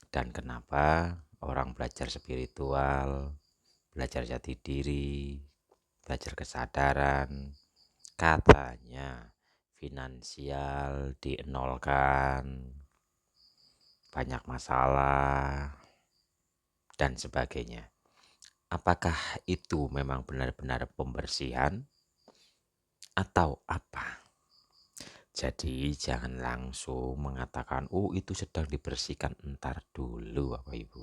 Dan kenapa orang belajar spiritual, belajar jati diri, belajar kesadaran, katanya finansial dienolkan, banyak masalah, dan sebagainya. Apakah itu memang benar-benar pembersihan atau apa? Jadi jangan langsung mengatakan, oh itu sedang dibersihkan, entar dulu Bapak Ibu.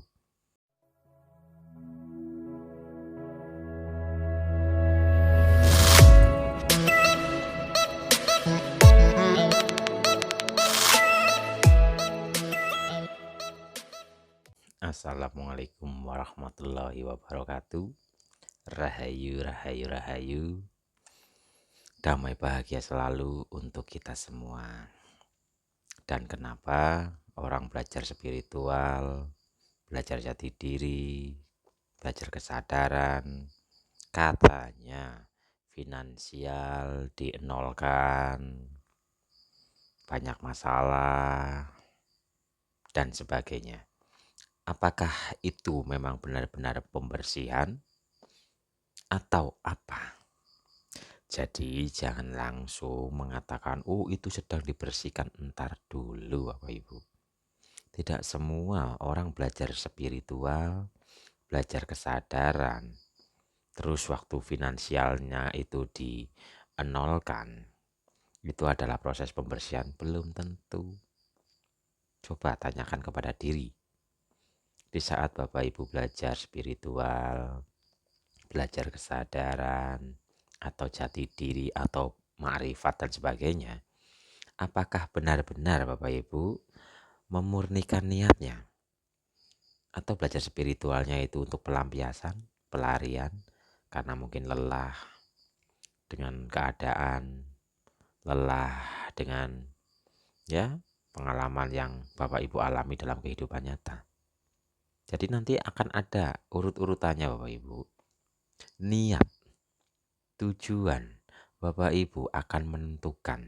Assalamualaikum warahmatullahi wabarakatuh. Rahayu, rahayu, rahayu. Damai bahagia selalu untuk kita semua. Dan kenapa orang belajar spiritual, belajar jati diri, belajar kesadaran, katanya finansial dienolkan, banyak masalah, dan sebagainya. Apakah itu memang benar-benar pembersihan atau apa? Jadi jangan langsung mengatakan, oh itu sedang dibersihkan, entar dulu Bapak Ibu. Tidak semua orang belajar spiritual, belajar kesadaran, terus waktu finansialnya itu dienolkan, itu adalah proses pembersihan. Belum tentu. Coba tanyakan kepada diri. Di saat Bapak Ibu belajar spiritual, belajar kesadaran, atau jati diri, atau ma'rifat dan sebagainya, apakah benar-benar Bapak Ibu memurnikan niatnya? Atau belajar spiritualnya itu untuk pelampiasan, pelarian, karena mungkin lelah dengan keadaan, lelah dengan pengalaman yang Bapak Ibu alami dalam kehidupan nyata. Jadi nanti akan ada urut-urutannya Bapak Ibu. Niat, tujuan Bapak Ibu akan menentukan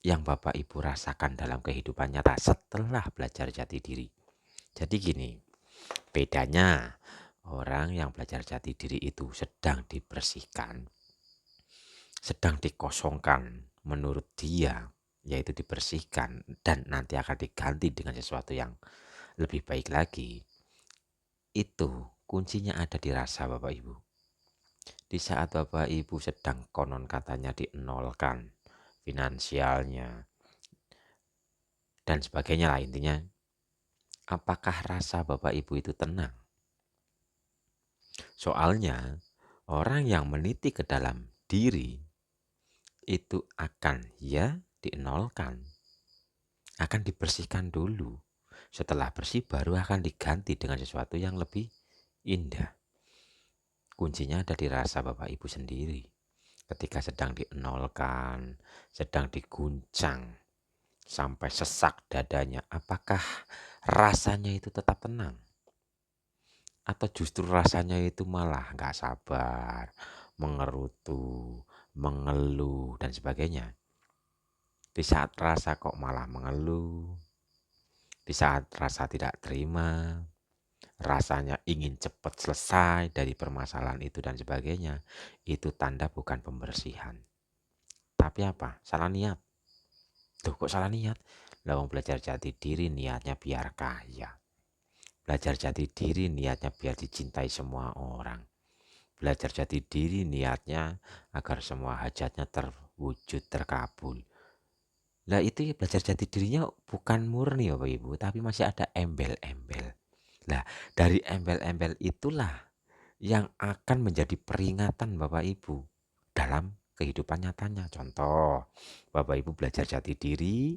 yang Bapak Ibu rasakan dalam kehidupan nyata setelah belajar jati diri. Jadi gini, bedanya orang yang belajar jati diri itu sedang dibersihkan, sedang dikosongkan menurut dia, yaitu dibersihkan dan nanti akan diganti dengan sesuatu yang lebih baik lagi. Itu kuncinya ada di rasa Bapak Ibu. Di saat Bapak Ibu sedang konon katanya dienolkan finansialnya dan sebagainya lah, intinya apakah rasa Bapak Ibu itu tenang? Soalnya orang yang meniti ke dalam diri itu akan dienolkan, akan dibersihkan dulu. Setelah bersih baru akan diganti dengan sesuatu yang lebih indah. Kuncinya ada di rasa Bapak Ibu sendiri. Ketika sedang dienolkan, sedang diguncang sampai sesak dadanya, apakah rasanya itu tetap tenang? Atau justru rasanya itu malah gak sabar, mengerutu, mengeluh, dan sebagainya. Di saat rasa kok malah mengeluh, di saat rasa tidak terima, rasanya ingin cepat selesai dari permasalahan itu dan sebagainya, itu tanda bukan pembersihan. Tapi apa? Salah niat. Tuh kok salah niat? Lawang belajar jati diri niatnya biar kaya. Belajar jati diri niatnya biar dicintai semua orang. Belajar jati diri niatnya agar semua hajatnya terwujud, terkabul. Nah itu ya belajar jati dirinya bukan murni Bapak Ibu, tapi masih ada embel-embel. Nah dari embel-embel itulah yang akan menjadi peringatan Bapak Ibu dalam kehidupan nyatanya. Contoh, Bapak Ibu belajar jati diri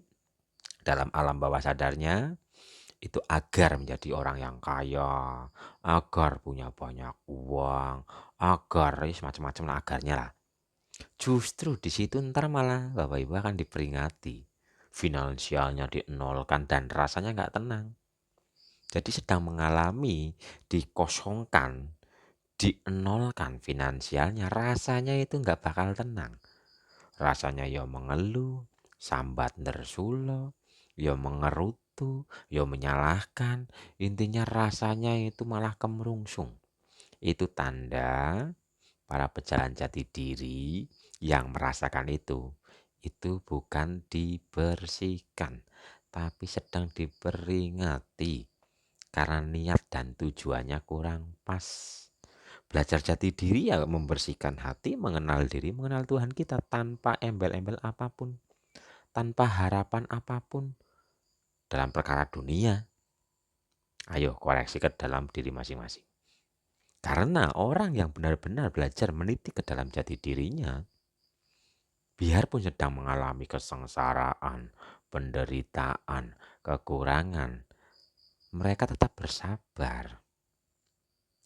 dalam alam bawah sadarnya, itu agar menjadi orang yang kaya, agar punya banyak uang, agar macam-macam lah agarnya lah. Justru di situ ntar malah Bapak Ibu akan diperingati, finansialnya dienolkan dan rasanya nggak tenang. Jadi sedang mengalami dikosongkan, dienolkan finansialnya, rasanya itu nggak bakal tenang. Rasanya ya mengeluh, sambat nersulo, ya mengerutu, sesuatu, ya menyalahkan, intinya rasanya itu malah kemerungsung. Itu tanda para pejalan jati diri yang merasakan itu bukan dibersihkan, tapi sedang diperingati karena niat dan tujuannya kurang pas. Belajar jati diri ya membersihkan hati, mengenal diri, mengenal Tuhan kita tanpa embel-embel apapun, tanpa harapan apapun dalam perkara dunia. Ayo koreksi ke dalam diri masing-masing. Karena orang yang benar-benar belajar meniti ke dalam jati dirinya, biarpun sedang mengalami kesengsaraan, penderitaan, kekurangan, mereka tetap bersabar.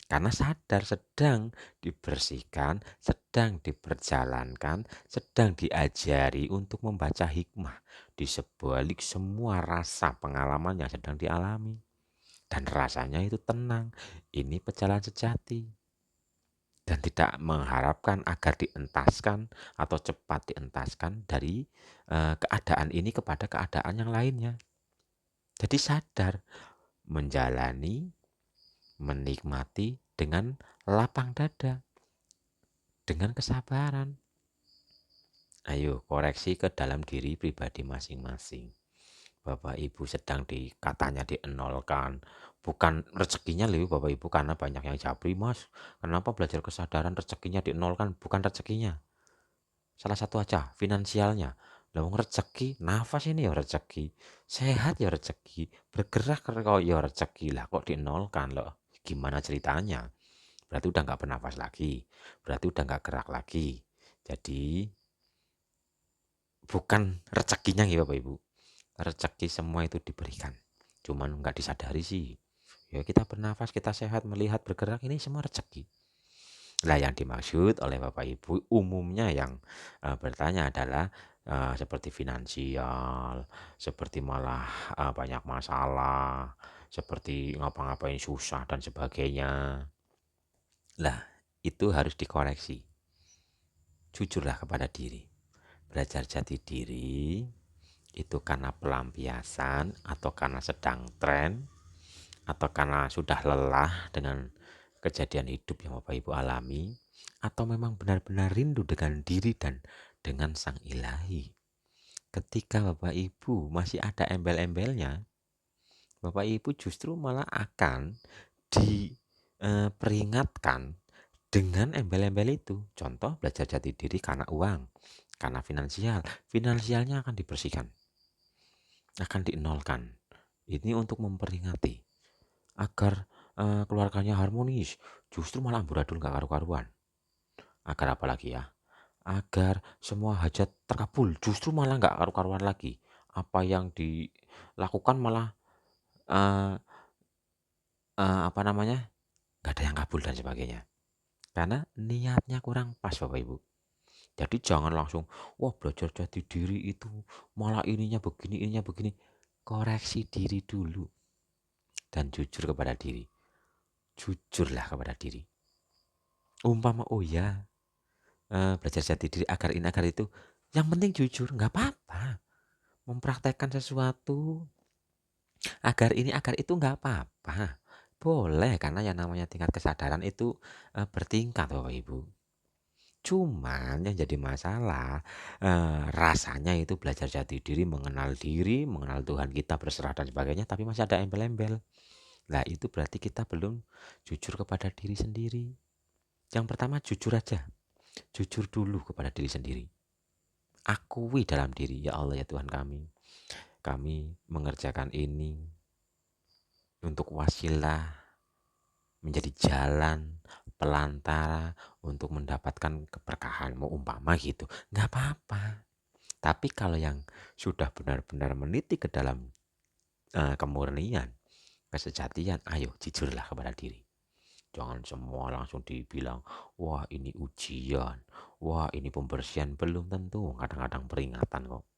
Karena sadar sedang dibersihkan, sedang diperjalankan, sedang diajari untuk membaca hikmah di sebalik semua rasa pengalaman yang sedang dialami. Dan rasanya itu tenang, ini pejalan sejati. Dan tidak mengharapkan agar dientaskan atau cepat dientaskan dari keadaan ini kepada keadaan yang lainnya. Jadi sadar, menjalani, menikmati dengan lapang dada, dengan kesabaran. Ayo koreksi ke dalam diri pribadi masing-masing. Bapak Ibu sedang katanya dienolkan, bukan rezekinya loh Bapak Ibu, karena banyak yang japri, Mas, kenapa belajar kesadaran rezekinya dienolkan? Bukan rezekinya, salah satu aja finansialnya. Lawang rezeki, nafas ini ya rezeki, sehat ya rezeki, bergerak kok ya rezeki, lah kok dienolkan loh, gimana ceritanya? Berarti udah nggak bernafas lagi, berarti udah nggak gerak lagi. Jadi bukan rezekinya ya Bapak Ibu, rezeki semua itu diberikan, cuman nggak disadari sih. Ya kita bernafas, kita sehat, melihat, bergerak, ini semua rezeki. Lah yang dimaksud oleh Bapak Ibu umumnya yang bertanya adalah seperti finansial, seperti malah banyak masalah, seperti ngapa-ngapain susah dan sebagainya. Lah itu harus dikoreksi. Jujurlah kepada diri. Belajar jati diri itu karena pelampiasan atau karena sedang tren atau karena sudah lelah dengan kejadian hidup yang Bapak Ibu alami, atau memang benar-benar rindu dengan diri dan dengan Sang Ilahi. Ketika Bapak Ibu masih ada embel-embelnya, Bapak Ibu justru malah akan diperingatkan dengan embel-embel itu. Contoh belajar jati diri karena uang, karena finansial. Finansialnya akan dibersihkan, akan dienolkan. Ini untuk memperingati agar keluarganya harmonis, justru malah amburadul gak karu-karuan. Agar apa lagi ya? Agar semua hajat terkabul, justru malah gak karu-karuan lagi. Apa yang dilakukan malah uh, apa namanya, gak ada yang kabul dan sebagainya. Karena niatnya kurang pas Bapak Ibu. Jadi jangan langsung, wah belajar jati diri itu malah ininya begini, ininya begini. Koreksi diri dulu dan jujur kepada diri. Jujurlah kepada diri. Umpama oh ya, belajar jati diri agar ini agar itu, yang penting jujur, nggak apa-apa. Mempraktekkan sesuatu agar ini agar itu nggak apa-apa. Boleh, karena yang namanya tingkat kesadaran itu bertingkat Bapak Ibu. Cuman yang jadi masalah rasanya itu belajar jati diri, mengenal Tuhan kita, berserah dan sebagainya, tapi masih ada embel-embel. Nah itu berarti kita belum jujur kepada diri sendiri. Yang pertama jujur aja, jujur dulu kepada diri sendiri. Akui dalam diri, ya Allah ya Tuhan kami mengerjakan ini untuk wasilah, menjadi jalan pelantara untuk mendapatkan keberkahan-Mu umpama gitu. Nggak apa-apa. Tapi kalau yang sudah benar-benar meniti ke dalam kemurnian, kesejatian, ayo jujurlah kepada diri. Jangan semua langsung dibilang, wah ini ujian, wah ini pembersihan, belum tentu. Kadang-kadang peringatan kok.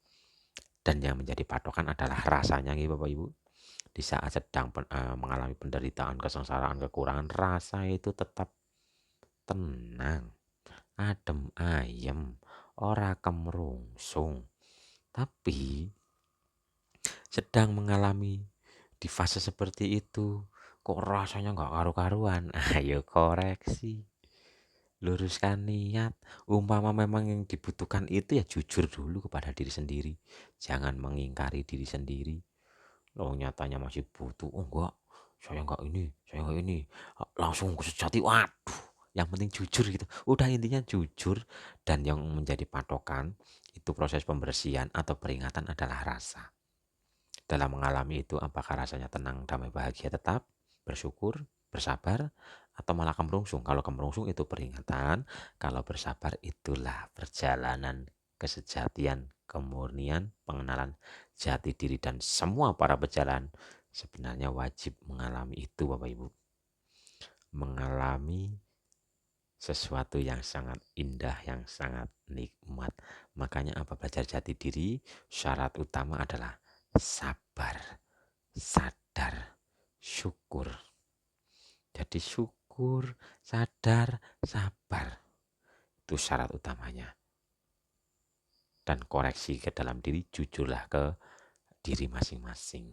Dan yang menjadi patokan adalah rasanya nih Bapak Ibu. Di saat sedang mengalami penderitaan, kesengsaraan, kekurangan, rasa itu tetap tenang, adem ayem, ora kemrungsung. Tapi sedang mengalami di fase seperti itu, kok rasanya nggak karu-karuan, ayo koreksi, luruskan niat. Umpama memang yang dibutuhkan itu ya jujur dulu kepada diri sendiri, jangan mengingkari diri sendiri. Loh nyatanya masih butuh, oh enggak, saya enggak ini, langsung ke sejati, waduh, yang penting jujur gitu. Udah intinya jujur, dan yang menjadi patokan itu proses pembersihan atau peringatan adalah rasa. Dalam mengalami itu, apakah rasanya tenang, damai, bahagia, tetap bersyukur, bersabar, atau malah kemerungsung? Kalau kemerungsung itu peringatan, kalau bersabar itulah perjalanan kesejatian, kemurnian, pengenalan jati diri, dan semua para pejalan sebenarnya wajib mengalami itu, Bapak Ibu. Mengalami sesuatu yang sangat indah, yang sangat nikmat. Makanya apa, belajar jati diri, syarat utama adalah sabar, sadar, syukur. Jadi syukur, sadar, sabar, itu syarat utamanya. Dan koreksi ke dalam diri, jujurlah ke diri masing-masing.